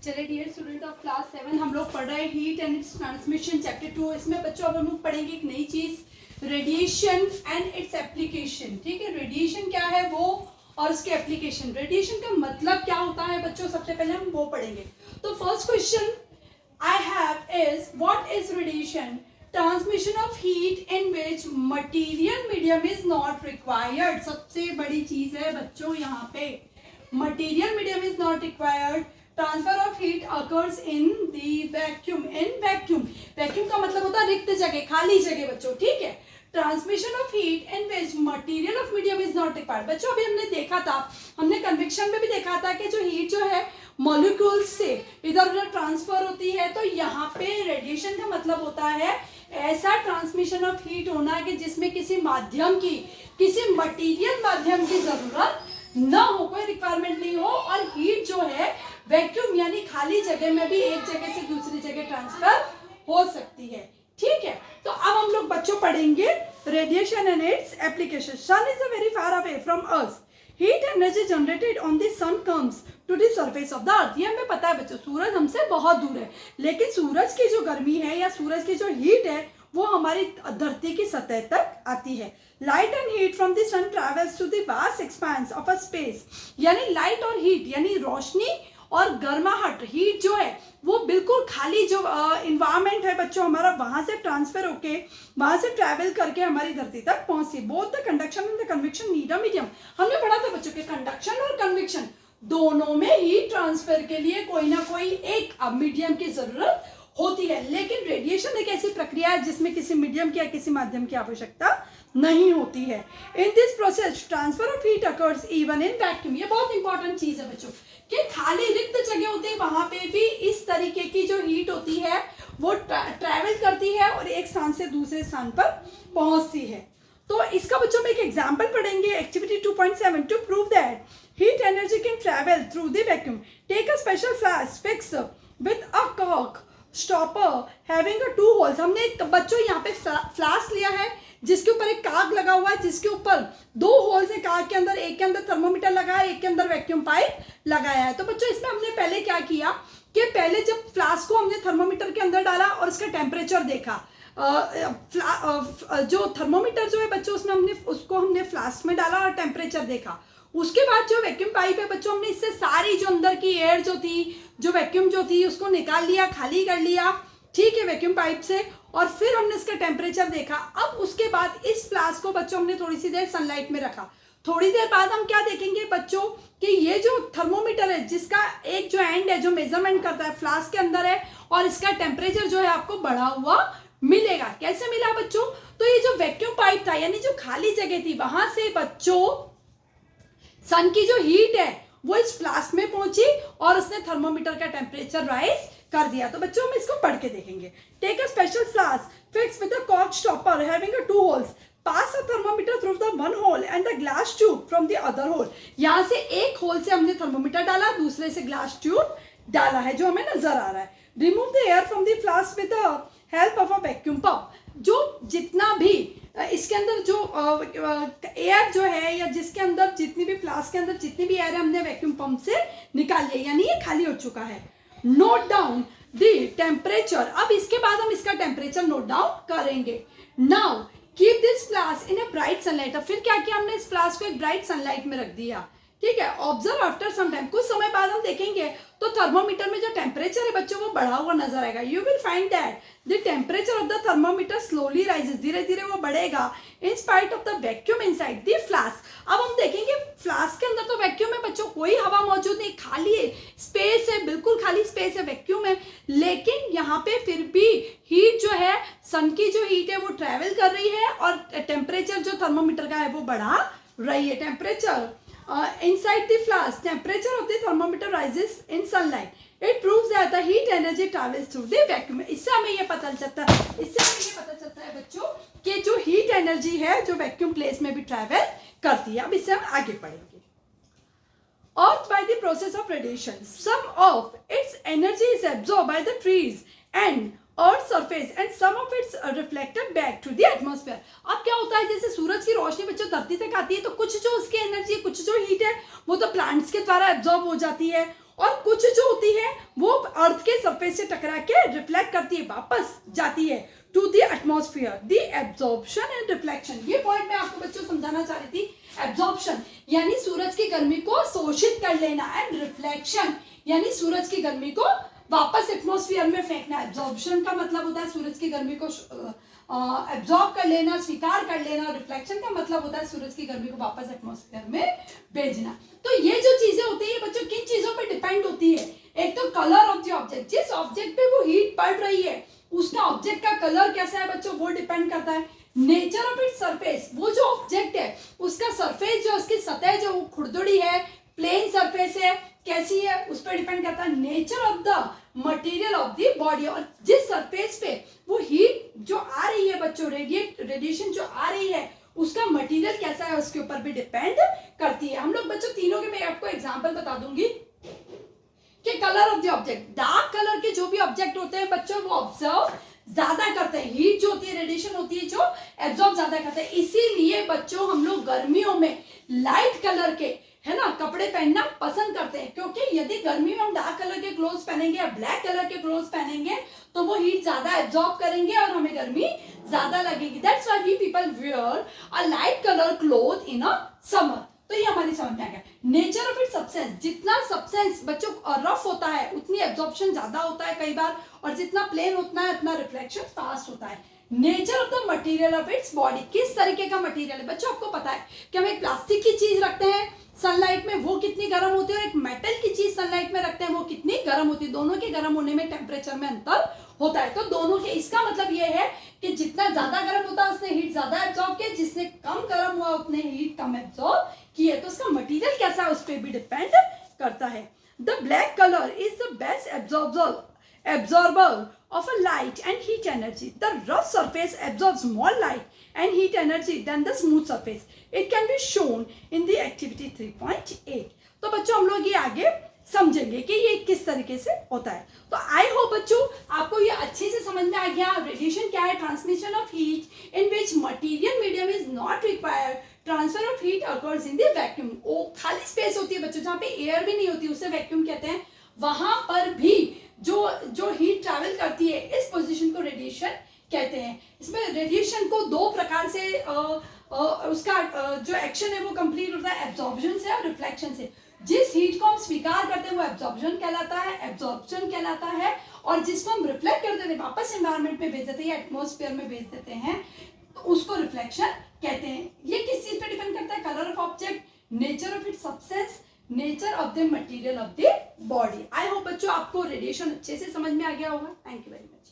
चलिए dear student of class 7 हम लोग पढ़ रहे हैं heat and it's transmission chapter 2। इसमें बच्चों अब हम लोग पढ़ेंगे एक नई चीज रेडिएशन एंड इट्स एप्लीकेशन। ठीक है, रेडिएशन क्या है वो और उसके एप्लीकेशन। रेडिएशन का मतलब क्या होता है बच्चों, सबसे पहले हम वो पढ़ेंगे। तो first question I have is what is radiation? Transmission of heat in which material medium is not required. सबसे बड़ी चीज है बच्चों यहाँ पे, material medium is not required. Transfer of heat occurs in the vacuum. In vacuum, vacuum का मतलब होता है रिक्त जगह, खाली जगह बच्चों। ठीक है, transmission of heat in which material of medium is not required. बच्चों अभी हमने देखा था, हमने कन्वेक्शन में भी देखा था कि जो हीट जो है मॉलिक्यूल्स से इधर उधर ट्रांसफर होती है। तो यहाँ पे रेडिएशन का मतलब होता है ऐसा ट्रांसमिशन ऑफ हीट होना कि जिसमें किसी माध्यम की, किसी मटीरियल माध्यम की जरूरत ना हो, कोई रिक्वायरमेंट नहीं हो, और हीट जो है वैक्यूम यानी खाली जगह में भी एक जगह से दूसरी जगह ट्रांसफर हो सकती है। ठीक है, तो अब हम लोग बच्चों पढ़ेंगे radiation and its application. Sun is very far away from earth. Heat energy generated on the sun comes to the surface of the earth. ये हमें पता है बच्चों, सूरज हमसे बहुत दूर है, लेकिन सूरज की जो गर्मी है या सूरज की जो हीट है वो हमारी धरती की सतह तक आती है। Light and heat from the sun travels to the vast expanse of a space. यानी लाइट और हीट यानी रोशनी और गर्माहट, हीट जो है वो बिल्कुल खाली जो इन्वायरमेंट है बच्चों हमारा, वहां से ट्रांसफर होके, वहां से ट्रैवल करके हमारी धरती तक पहुंचती। Both the conduction and the convection need a medium. हमने पढ़ा था बच्चों के कंडक्शन और कन्वेक्शन दोनों में हीट ट्रांसफर के लिए कोई ना कोई एक मीडियम की जरूरत होती है। लेकिन रेडिएशन एक ऐसी प्रक्रिया है जिसमें किसी मीडियम की या किसी माध्यम की आवश्यकता नहीं होती है। In this process transfer of heat occurs even in vacuum. ये बहुत इंपॉर्टेंट चीज है बच्चों कि खाली रिक्त जगह होती है वहां पे भी इस तरीके की जो हीट होती है वो ट्रैवल करती है और एक स्थान से दूसरे स्थान पर पहुंचती है। तो इसका बच्चों में एक एग्जांपल पढ़ेंगे, activity 2.7। To prove that heat energy can travel through the vacuum, take a special flask fix with a cork stopper having a 2 holes. हमने बच्चों यहाँ पे फ्लास्क लिया है जिसके ऊपर एक काग लगा हुआ है, जिसके ऊपर 2 होल्स है काग के अंदर, एक के अंदर थर्मोमीटर लगा है, एक के अंदर वैक्यूम पाइप लगाया है। तो बच्चों इसमें हमने पहले क्या किया कि पहले जब फ्लास्क को हमने थर्मोमीटर के अंदर डाला और इसका टेम्परेचर देखा। जो थर्मोमीटर जो है बच्चों उसमें हमने फ्लास्क में डाला और टेम्परेचर देखा। उसके बाद जो वैक्यूम पाइप है बच्चों हमने इससे सारी जो अंदर की एयर जो थी, जो वैक्यूम जो थी उसको निकाल लिया, खाली कर लिया। ठीक है, वैक्यूम पाइप से, और फिर हमने इसका टेम्परेचर देखा। अब उसके बाद इस फ्लास्क को बच्चों हमने थोड़ी सी देर सनलाइट में रखा। थोड़ी देर बाद हम क्या देखेंगे बच्चों कि ये जो थर्मोमीटर है जिसका एक जो एंड है जो मेजरमेंट करता है फ्लास्क के अंदर है, और इसका टेम्परेचर जो है आपको बढ़ा हुआ मिलेगा। कैसे मिला बच्चों? तो ये जो वैक्यूम पाइप था यानी जो खाली जगह थी वहां से बच्चों सन की जो हीट है वो इस फ्लास्क में पहुंची और उसने थर्मोमीटर का टेम्परेचर राइज कर दिया। तो बच्चों हम इसको पढ़ के देखेंगे। Take a special flask fix with a cork stopper having a 2 holes, pass a thermometer through the 1 hole and the glass tube from the other hole. यहाँ से एक होल से हमने थर्मोमीटर डाला, दूसरे से ग्लास ट्यूब डाला है जो हमें नजर आ रहा है। Remove the air from the flask with the help of a vacuum pump. जो जितना भी इसके अंदर जो एयर जो है या जिसके अंदर जितनी भी फ्लास्क के अंदर जितनी भी एयर है हमने वैक्यूम पंप से निकाल लिया, यानी ये खाली हो चुका है। Note down the temperature. अब इसके बाद हम इसका टेम्परेचर नोट डाउन करेंगे। Now keep this flask in a bright sunlight. अब फिर क्या किया हमने, इस फ्लास्क को एक ब्राइट सनलाइट में रख दिया। ठीक है, ऑब्जर्व आफ्टर सम टाइम, कुछ समय बाद हम देखेंगे तो थर्मोमीटर में जो टेम्परेचर है बच्चों वो बढ़ा हुआ नजर आएगा। You will find that the temperature of the thermometer slowly rises, धीरे धीरे वो बढ़ेगा in spite of the vacuum inside the flask. अब हम देखेंगे फ्लास्क के अंदर तो वैक्यूम है बच्चों, कोई हवा मौजूद नहीं, खाली है, स्पेस है, बिल्कुल खाली स्पेस है, वैक्यूम है, लेकिन यहाँ पे फिर भी हीट जो है सन की जो हीट है वो ट्रेवल कर रही है और टेम्परेचर जो थर्मोमीटर का है वो बढ़ा रही है। Temperature inside the flask, temperature of the thermometer rises in sunlight. It proves that the heat energy travels through the vacuum. इससे हमें ये पता चलता है बच्चों कि जो हीट एनर्जी है जो वैक्यूम प्लेस में भी ट्रैवल करती है। अब इससे हम आगे पढ़ेंगे। Earth by the process of radiation, some of its energy is absorbed by the trees and Earth surface and some of it's reflected back to the atmosphere. अब क्या होता है, जैसे सूरज की रोशनी बच्चों धरती तक आती है तो कुछ जो उसकी एनर्जी, कुछ जो हीट है वो तो प्लांट्स के द्वारा एब्जॉर्ब हो जाती है, और कुछ जो होती है वो सरफेस से टकरा के रिफ्लेक्ट करती है, वापस जाती है to the atmosphere. The absorption and reflection, ये पॉइंट मैं आपको बच्चों समझाना चाह रही थी। एब्जॉर्प्शन यानी सूरज की गर्मी को शोषित कर लेना, एंड रिफ्लेक्शन यानी सूरज की गर्मी को वापस एटमॉस्फेयर में फेंकना। एब्जॉर्प्शन का मतलब होता है सूरज की गर्मी को एब्जॉर्ब कर लेना, स्वीकार कर लेना। रिफ्लेक्शन का मतलब होता है सूरज की गर्मी को वापस एटमॉस्फेयर में भेजना। तो ये जो चीजें होती है बच्चों किन चीजों पे डिपेंड होती है? एक तो कलर ऑफ द ऑब्जेक्ट, जिस ऑब्जेक्ट पे वो हीट पड़ रही है उसका ऑब्जेक्ट का कलर कैसा है बच्चों, वो डिपेंड करता है। नेचर ऑफ इट्स सरफेस, वो जो ऑब्जेक्ट है उसका सरफेस, जो उसकी सतह जो खुरदुरी है, प्लेन सरफेस है, कैसी है, उस पर डिपेंड करता है। Nature of the material of the body, और जिस सरफेस पे वो हीट जो आ रही है बच्चों, रेडिएशन जो आ रही है, उसका मटेरियल कैसा है उसके ऊपर भी डिपेंड करती है। हम लोग बच्चों तीनों के, मैं आपको एग्जांपल बता दूंगी कि colour of the object, dark colour के जो भी ऑब्जेक्ट होते हैं बच्चों वो ऑब्जर्व ज्यादा करते हैं, हीट जो होती है, रेडिएशन होती है जो एब्जॉर्ब ज्यादा करते हैं। इसीलिए बच्चों हम लोग गर्मियों में लाइट कलर के, है ना, कपड़े पहनना पसंद करते हैं, क्योंकि यदि गर्मी में हम डार्क कलर के क्लोथ्स पहनेंगे या ब्लैक कलर के क्लोथ्स पहनेंगे तो वो हीट ज्यादा एब्जॉर्ब करेंगे और हमें गर्मी ज्यादा लगेगी। That's why we people wear a light colour cloth in a summer. तो ये हमारी समझ में आ गया। नेचर ऑफ इट सब्सटेंस, जितना सब्सटेंस बच्चों रफ होता है उतनी एब्जॉर्प्शन ज्यादा होता है कई बार, और जितना प्लेन होता है उतना रिफ्लेक्शन फास्ट होता है। Nature of the material of its body, किस तरीके का मटेरियल है बच्चों, आपको पता है कि हम एक प्लास्टिक की चीज रखते हैं सनलाइट में, वो कितनी गर्म होती है, और एक मेटल की चीज सनलाइट में रखते हैं वो कितनी गर्म होती है। दोनों के गर्म होने में टेम्परेचर में अंतर होता है। तो दोनों के, इसका मतलब ये है कि जितना ज्यादा गर्म होता है उसने हीट ज्यादा एब्जॉर्ब किया, जिसने कम गर्म हुआ उतने हीट कम एब्जॉर्ब किए। तो उसका मटेरियल कैसा है उस पर भी डिपेंड करता है। The black colour is the best absorber of a light and heat energy. The rough surface absorbs more light and heat energy than the smooth surface. It can be shown in the activity 3.8. तो बच्चों हम लोग ये आगे समझेंगे कि ये किस तरीके से होता है। तो आई होप बच्चों आपको ये अच्छे से समझ में आ गया। रेडिएशन क्या है? Transmission of heat in which material medium is not required. Transfer of heat occurs in the vacuum. वो खाली स्पेस होती है बच्चों जहाँ पे एयर भी नहीं होती, उसे वैक्यूम कहते हैं। वहां पर भी जो हीट ट्रैवल करती है इस पोजीशन को रेडिएशन कहते हैं। इसमें रेडिएशन को दो प्रकार से उसका जो एक्शन है वो कंप्लीट होता है, एब्जॉर्प्शन से और रिफ्लेक्शन से। जिस हीट को हम स्वीकार करते हैं वो एब्जॉर्प्शन कहलाता है, और जिसको हम रिफ्लेक्ट कर देते हैं, वापस एनवायरनमेंट में भेज देते हैं या एटमॉस्फेयर में भेज देते हैं, तो उसको रिफ्लेक्शन कहते हैं। ये किस चीज पे डिपेंड करता है? Colour of object, nature of its substance, nature of the material of the body. I hope बच्चों आपको रेडिएशन अच्छे से समझ में आ गया होगा। Thank you very much.